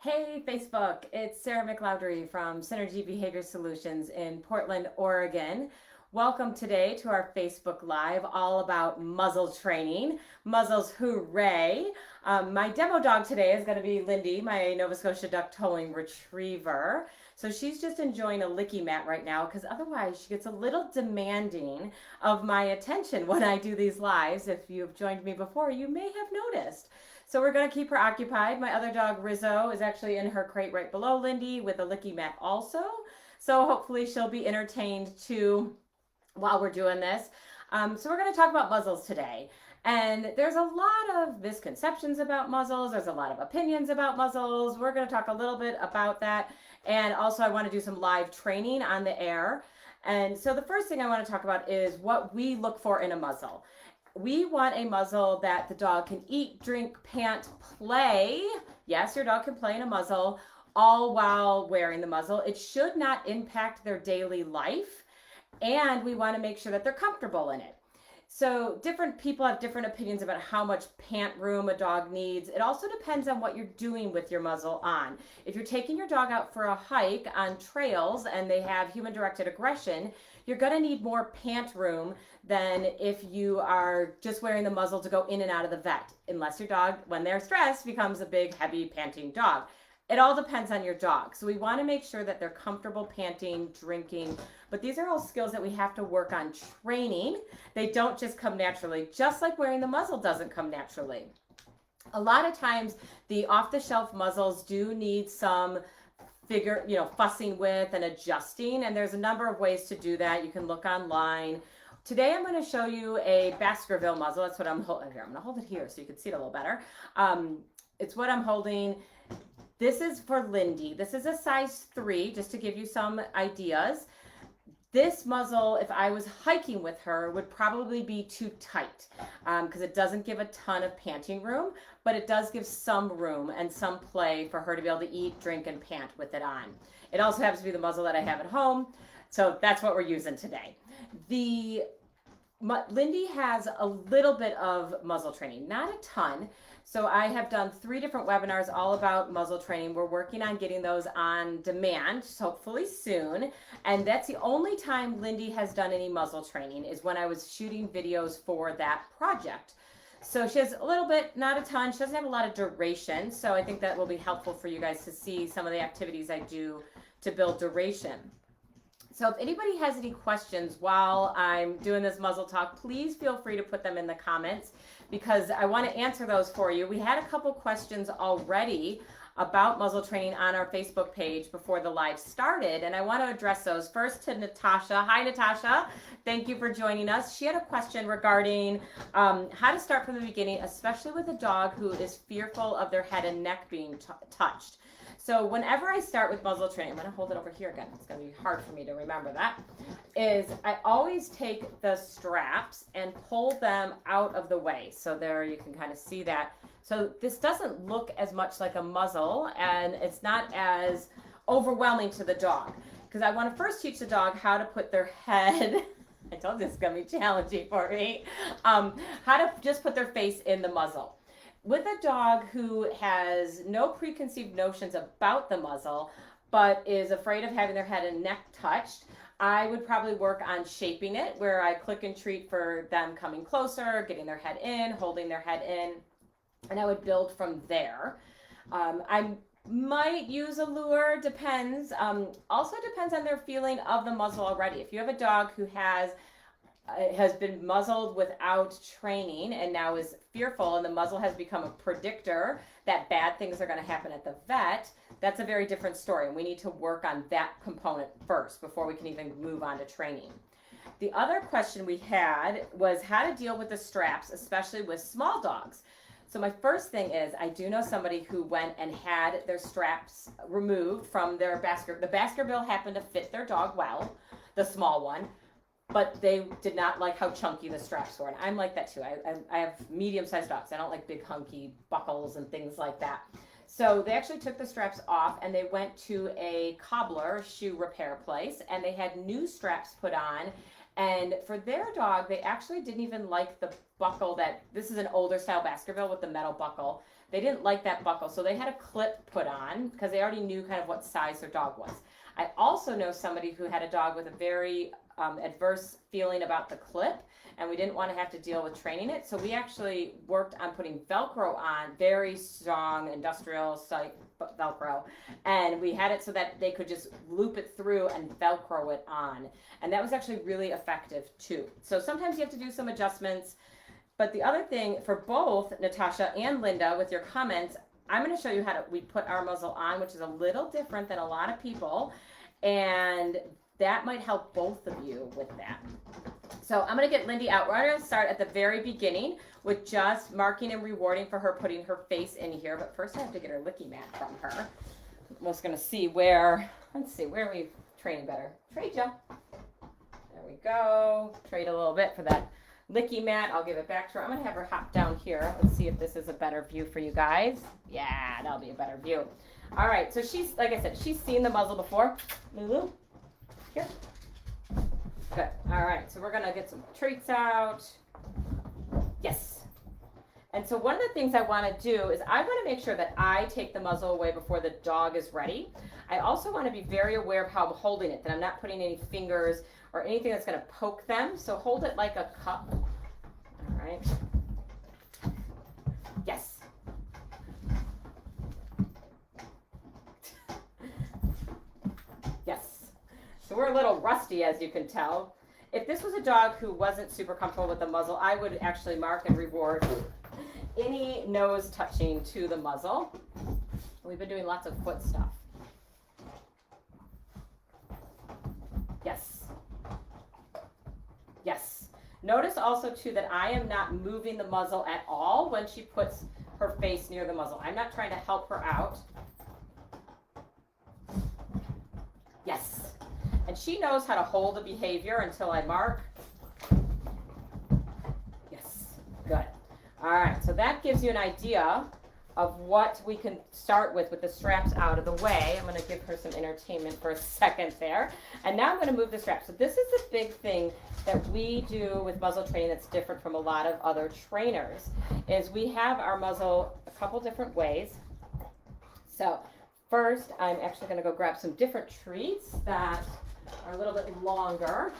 Hey Facebook, it's Sarah McLeodry from Synergy Behavior Solutions in Portland, Oregon. Welcome today to our Facebook Live all about muzzle training. Muzzles, hooray! My demo dog today is going to be Lindy, my Nova Scotia Duck Towing Retriever. So she's just enjoying a licky mat right now because otherwise she gets a little demanding of my attention when I do these lives. If you've joined me before, you may have noticed. So we're going to keep her occupied. My other dog, Rizzo, is actually in her crate right below Lindy with a licky mat also. So hopefully she'll be entertained too while we're doing this. So we're going to talk about muzzles today. And there's a lot of misconceptions about muzzles. There's a lot of opinions about muzzles. We're going to talk a little bit about that. And also I want to do some live training on the air. And so the first thing I want to talk about is what we look for in a muzzle. We want a muzzle that the dog can eat, drink, pant, play. Yes, your dog can play in a muzzle, all while wearing the muzzle. It should not impact their daily life, and we want to make sure that they're comfortable in it. So different people have different opinions about how much pant room a dog needs. It also depends on what you're doing with your muzzle on. If you're taking your dog out for a hike on trails and they have human-directed aggression, you're going to need more pant room than if you are just wearing the muzzle to go in and out of the vet, unless your dog, when they're stressed, becomes a big, heavy, panting dog. It all depends on your dog. So we want to make sure that they're comfortable panting, drinking, but these are all skills that we have to work on training. They don't just come naturally, just like wearing the muzzle doesn't come naturally. A lot of times the off-the-shelf muzzles do need some fussing with and adjusting, and there's a number of ways to do that. You can look online. Today I'm going to show you a Baskerville muzzle. That's what I'm holding here. I'm going to hold it here so you can see it a little better. It's what I'm holding. This is for Lindy. This is a size 3, just to give you some ideas. This muzzle, if I was hiking with her, would probably be too tight because it doesn't give a ton of panting room, but it does give some room and some play for her to be able to eat, drink, and pant with it on. It also happens to be the muzzle that I have at home, so that's what we're using today. Lindy has a little bit of muzzle training, not a ton. So I have done 3 different webinars all about muzzle training. We're working on getting those on demand, hopefully soon. And that's the only time Lindy has done any muzzle training is when I was shooting videos for that project. So she has a little bit, not a ton. She doesn't have a lot of duration. So I think that will be helpful for you guys to see some of the activities I do to build duration. So if anybody has any questions while I'm doing this muzzle talk, please feel free to put them in the comments because I want to answer those for you. We had a couple questions already about muzzle training on our Facebook page before the live started, and I want to address those. First to Natasha. Hi, Natasha. Thank you for joining us. She had a question regarding how to start from the beginning, especially with a dog who is fearful of their head and neck being touched. So whenever I start with muzzle training, I'm going to hold it over here again. It's going to be hard for me to remember that, is I always take the straps and pull them out of the way. So there you can kind of see that. So this doesn't look as much like a muzzle and it's not as overwhelming to the dog because I want to first teach the dog how to put their head I told you it's going to be challenging for me, how to just put their face in the muzzle. With a dog who has no preconceived notions about the muzzle, but is afraid of having their head and neck touched, I would probably work on shaping it where I click and treat for them coming closer, getting their head in, holding their head in, and I would build from there. I might use a lure, depends. Also depends on their feeling of the muzzle already. If you have a dog who has been muzzled without training and now is fearful and the muzzle has become a predictor that bad things are going to happen at the vet, that's a very different story, and we need to work on that component first before we can even move on to training. The other question we had was how to deal with the straps, especially with small dogs. So my first thing is I do know somebody who went and had their straps removed from their Baskerville. The Baskerville happened to fit their dog well, the small one, but they did not like how chunky the straps were. And I'm like that too. I have medium-sized dogs. I don't like big hunky buckles and things like that. So they actually took the straps off and they went to a cobbler shoe repair place and they had new straps put on. And for their dog, they actually didn't even like the buckle this is an older style Baskerville with the metal buckle. they didn't like that buckle. So they had a clip put on because they already knew kind of what size their dog was. I also know somebody who had a dog with a very adverse feeling about the clip, and we didn't want to have to deal with training it. So we actually worked on putting Velcro on, very strong industrial type Velcro. And we had it so that they could just loop it through and Velcro it on. And that was actually really effective too. So sometimes you have to do some adjustments. But the other thing for both Natasha and Linda with your comments, I'm going to show you how we put our muzzle on, which is a little different than a lot of people. And that might help both of you with that. So I'm going to get Lindy out. We're going to start at the very beginning with just marking and rewarding for her putting her face in here. But first I have to get her licky mat from her. I'm just going to see where, let's see, where are we training better? Trade, Joe. There we go. Trade a little bit for that licky mat. I'll give it back to her. I'm going to have her hop down here. Let's see if this is a better view for you guys. Yeah, that'll be a better view. All right, so she's, like I said, she's seen the muzzle before. Lulu, here. Good. All right, so we're going to get some treats out. Yes. And so one of the things I want to do is I want to make sure that I take the muzzle away before the dog is ready. I also want to be very aware of how I'm holding it, that I'm not putting any fingers or anything that's going to poke them. So hold it like a cup. All right. Yes. Yes. So we're a little rusty, as you can tell. If this was a dog who wasn't super comfortable with the muzzle, I would actually mark and reward any nose touching to the muzzle. We've been doing lots of foot stuff. Yes. Yes. Notice also too that I am not moving the muzzle at all when she puts her face near the muzzle. I'm not trying to help her out. Yes. And she knows how to hold the behavior until I mark. Yes. Good. All right. So that gives you an idea of what we can start with the straps out of the way. I'm going to give her some entertainment for a second there. And now I'm going to move the straps. So this is the big thing that we do with muzzle training that's different from a lot of other trainers, is we have our muzzle a couple different ways. So first, I'm actually going to go grab some different treats that are a little bit longer.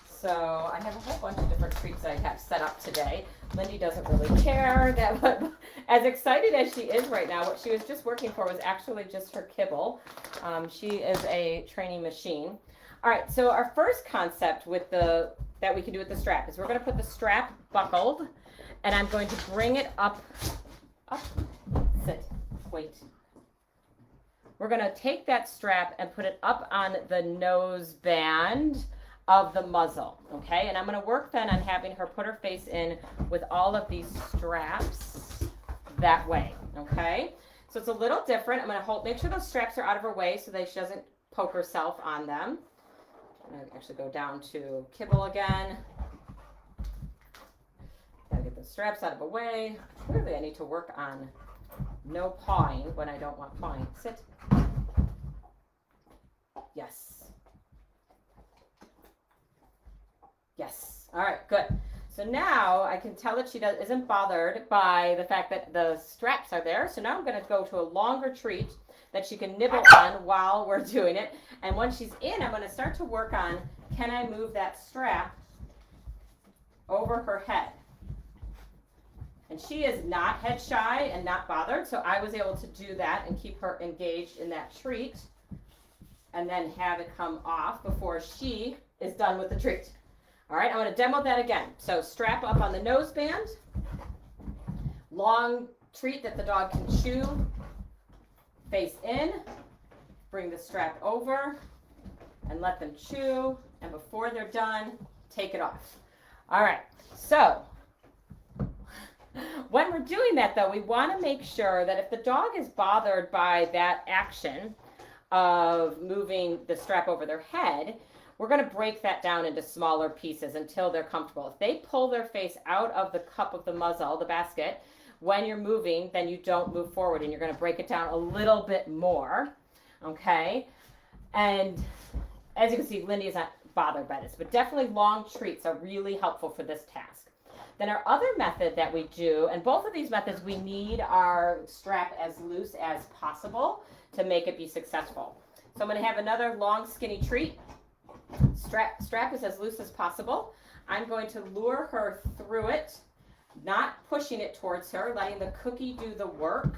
So I have a whole bunch of different treats I have set up today. Lindy doesn't really care that, but as excited as she is right now, what she was just working for was actually just her kibble. She is a training machine. All right, so our first concept with that we can do with the strap is we're going to put the strap buckled, and I'm going to bring it up, sit, wait. We're going to take that strap and put it up on the nose band of the muzzle, okay? And I'm going to work then on having her put her face in with all of these straps that way, okay? So it's a little different. I'm going to make sure those straps are out of her way so that she doesn't poke herself on them. I'm going to actually go down to kibble again. Gotta get the straps out of the way. Clearly I need to work on no pawing when I don't want pawing. Sit. Yes. Yes. All right, good. So now I can tell that she isn't bothered by the fact that the straps are there. So now I'm going to go to a longer treat that she can nibble on while we're doing it. And once she's in, I'm going to start to work on, can I move that strap over her head? And she is not head shy and not bothered. So I was able to do that and keep her engaged in that treat and then have it come off before she is done with the treat. All right, I'm going to demo that again. So strap up on the nose band, long treat that the dog can chew, face in, bring the strap over, and let them chew, and before they're done, take it off. All right, so when we're doing that though, we want to make sure that if the dog is bothered by that action of moving the strap over their head, we're going to break that down into smaller pieces until they're comfortable. If they pull their face out of the cup of the muzzle, the basket, when you're moving, then you don't move forward and you're going to break it down a little bit more, okay? And as you can see, Lindy is not bothered by this, but definitely long treats are really helpful for this task. Then our other method that we do, and both of these methods, we need our strap as loose as possible to make it be successful. So I'm going to have another long skinny treat. Strap is as loose as possible. I'm going to lure her through it, not pushing it towards her, letting the cookie do the work.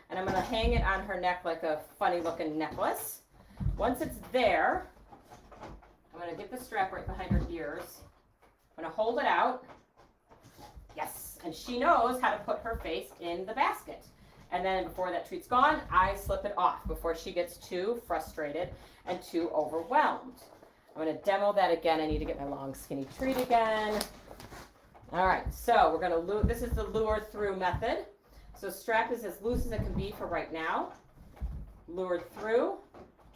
And I'm going to hang it on her neck like a funny looking necklace. Once it's there, I'm going to get the strap right behind her ears. I'm going to hold it out. Yes, and she knows how to put her face in the basket. And then before that treat's gone, I slip it off before she gets too frustrated and too overwhelmed. I'm going to demo that again. I need to get my long skinny treat again. All right, so we're going to this is the lure through method. So strap is as loose as it can be for right now. Lured through,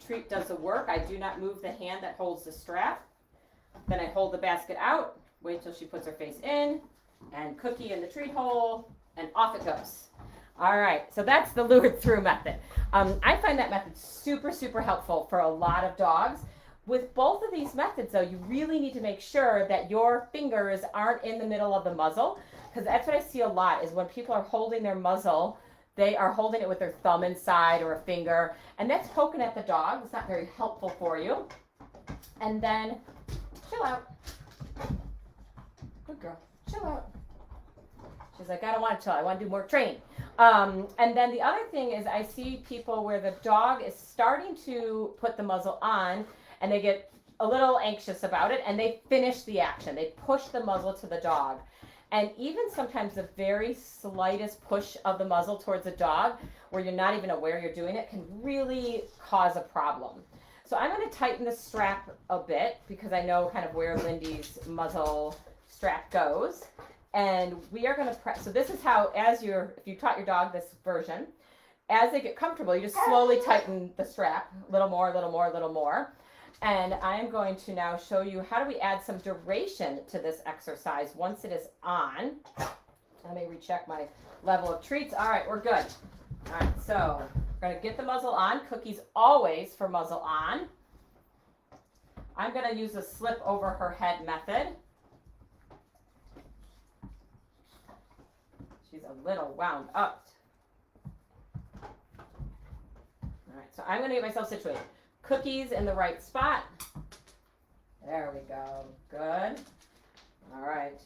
treat does the work. I do not move the hand that holds the strap. Then I hold the basket out, wait till she puts her face in, and cookie in the treat hole, and off it goes. All right, so that's the lured through method. I find that method super, super helpful for a lot of dogs. With both of these methods, though, you really need to make sure that your fingers aren't in the middle of the muzzle, because that's what I see a lot is when people are holding their muzzle, they are holding it with their thumb inside or a finger, and that's poking at the dog. It's not very helpful for you. And then, chill out. Good girl, chill out. She's like, I don't want to chill, I want to do more training. And then the other thing is I see people where the dog is starting to put the muzzle on and they get a little anxious about it and they finish the action. They push the muzzle to the dog. And even sometimes the very slightest push of the muzzle towards the dog where you're not even aware you're doing it can really cause a problem. So I'm going to tighten the strap a bit because I know kind of where Lindy's muzzle strap goes. And we are going to press. So this is how, if you taught your dog this version, as they get comfortable, you just slowly tighten the strap, a little more, a little more, a little more. And I am going to now show you how do we add some duration to this exercise once it is on. Let me recheck my level of treats. All right, we're good. All right, so we're going to get the muzzle on. Cookies always for muzzle on. I'm going to use a slip over her head method. She's a little wound up. All right, so I'm going to get myself situated. Cookies in the right spot. There we go. Good. All right.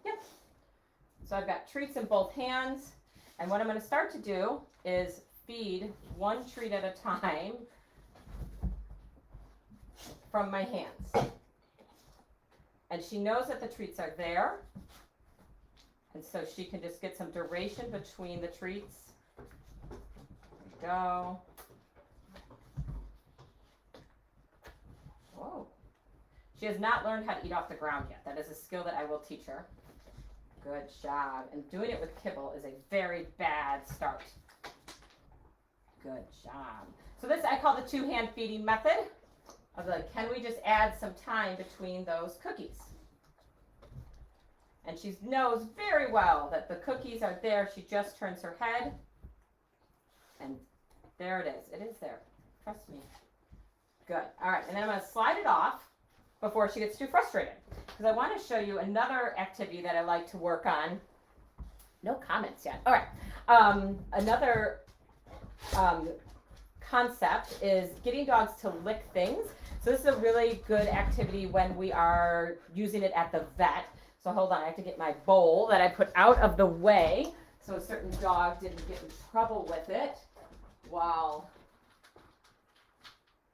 Yep. So I've got treats in both hands. And what I'm going to start to do is feed one treat at a time from my hands. And she knows that the treats are there. And so she can just get some duration between the treats. There we go. Whoa. She has not learned how to eat off the ground yet. That is a skill that I will teach her. Good job. And doing it with kibble is a very bad start. Good job. So this I call the two-hand feeding method. I was like, can we just add some time between those cookies? And she knows very well that the cookies are there. She just turns her head. And there it is. It is there. Trust me. Good. All right. And then I'm going to slide it off before she gets too frustrated. Because I want to show you another activity that I like to work on. No comments yet. All right. Another concept is getting dogs to lick things. So this is a really good activity when we are using it at the vet. So hold on, I have to get my bowl that I put out of the way so a certain dog didn't get in trouble with it while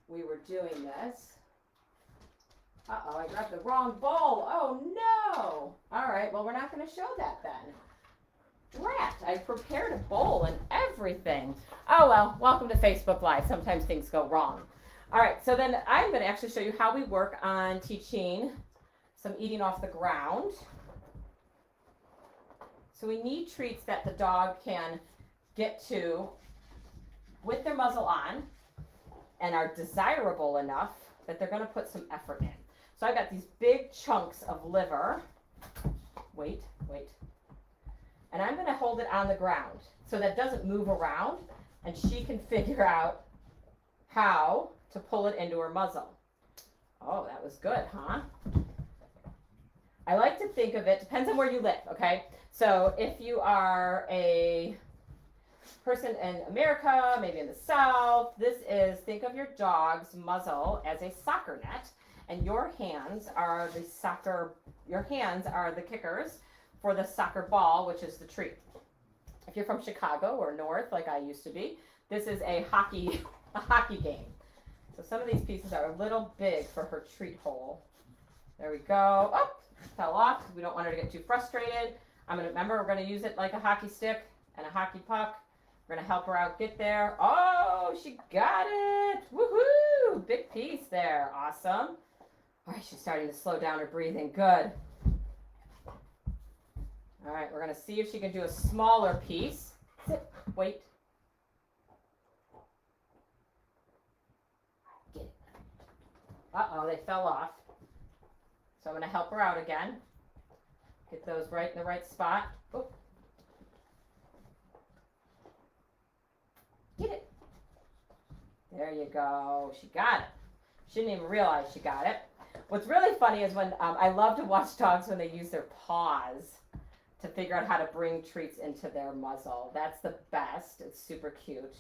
we were doing this. Uh-oh, I grabbed the wrong bowl. Oh, no. All right, well, we're not going to show that then. Drat, I prepared a bowl and everything. Oh, well, welcome to Facebook Live. Sometimes things go wrong. All right, so then I'm going to actually show you how we work on teaching some eating off the ground. So we need treats that the dog can get to with their muzzle on and are desirable enough that they're going to put some effort in. So I've got these big chunks of liver. Wait. And I'm going to hold it on the ground so that it doesn't move around and she can figure out how to pull it into her muzzle. Oh, that was good, huh? I like to think of it, depends on where you live, okay? So if you are a person in America, maybe in the South, this is, think of your dog's muzzle as a soccer net, and your hands are the kickers for the soccer ball, which is the treat. If you're from Chicago or North, like I used to be, this is a hockey game. So some of these pieces are a little big for her treat hole. There we go. Oh, fell off. We don't want her to get too frustrated. We're gonna use it like a hockey stick and a hockey puck. We're gonna help her out get there. Oh, she got it. Woohoo! Big piece there. Awesome. All right, she's starting to slow down her breathing. Good. All right, we're gonna see if she can do a smaller piece. Sit, wait. Get it. Uh-oh, they fell off. So I'm gonna help her out again. Get those right in the right spot. Oh. Get it. There you go. She got it. She didn't even realize she got it. What's really funny is when I love to watch dogs when they use their paws to figure out how to bring treats into their muzzle. That's the best. It's super cute.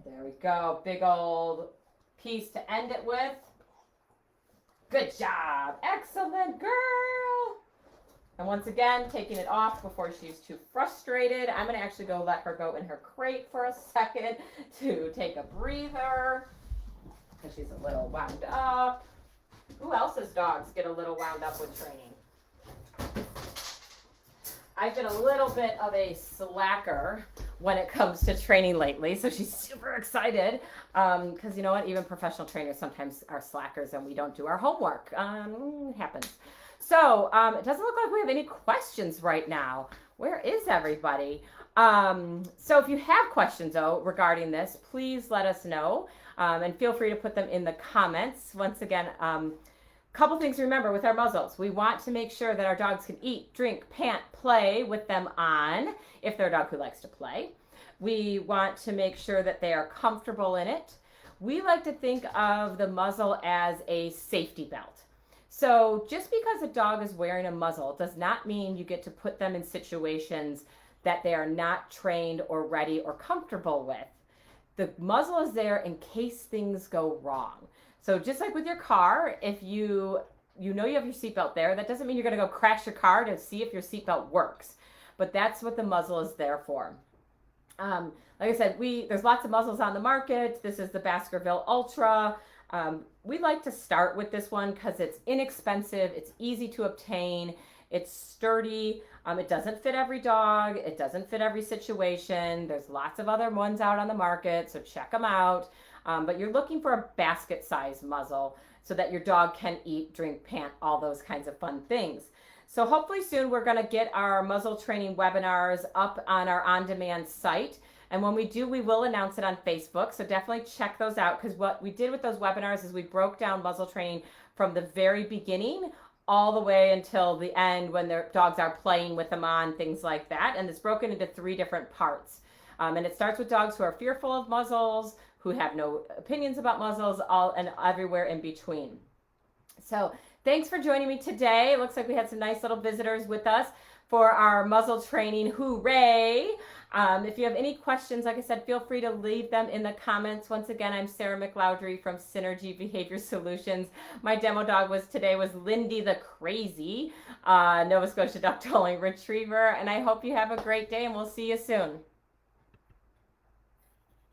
There we go. Big old piece to end it with. Good job. Excellent, girl. And once again, taking it off before she's too frustrated. I'm going to actually go let her go in her crate for a second to take a breather because she's a little wound up. Who else's dogs get a little wound up with training? I've been a little bit of a slacker when it comes to training lately, so she's super excited because you know what? Even professional trainers sometimes are slackers and we don't do our homework. It happens. So it doesn't look like we have any questions right now. Where is everybody? So if you have questions, though, regarding this, please let us know and feel free to put them in the comments. Once again, couple things to remember with our muzzles. We want to make sure that our dogs can eat, drink, pant, play with them on, if they're a dog who likes to play. We want to make sure that they are comfortable in it. We like to think of the muzzle as a safety belt. So just because a dog is wearing a muzzle does not mean you get to put them in situations that they are not trained or ready or comfortable with. The muzzle is there in case things go wrong. So just like with your car, if you know you have your seatbelt there, that doesn't mean you're going to go crash your car to see if your seatbelt works. But that's what the muzzle is there for. Like I said, there's lots of muzzles on the market. This is the Baskerville Ultra. We like to start with this one because it's inexpensive, it's easy to obtain, it's sturdy, it doesn't fit every dog, it doesn't fit every situation. There's lots of other ones out on the market, so check them out. But you're looking for a basket size muzzle so that your dog can eat, drink, pant, all those kinds of fun things. So hopefully soon we're going to get our muzzle training webinars up on our on-demand site. And when we do, we will announce it on Facebook. So definitely check those out, because what we did with those webinars is we broke down muzzle training from the very beginning all the way until the end when their dogs are playing with them on, things like that. And it's broken into 3 different parts. And it starts with dogs who are fearful of muzzles, who have no opinions about muzzles, all and everywhere in between. So thanks for joining me today. It looks like we had some nice little visitors with us for our muzzle training. Hooray! If you have any questions, like I said, feel free to leave them in the comments. Once again, I'm Sarah McLowdry from Synergy Behavior Solutions. My demo dog today was Lindy the Crazy, Nova Scotia Duck Tolling Retriever, and I hope you have a great day, and we'll see you soon.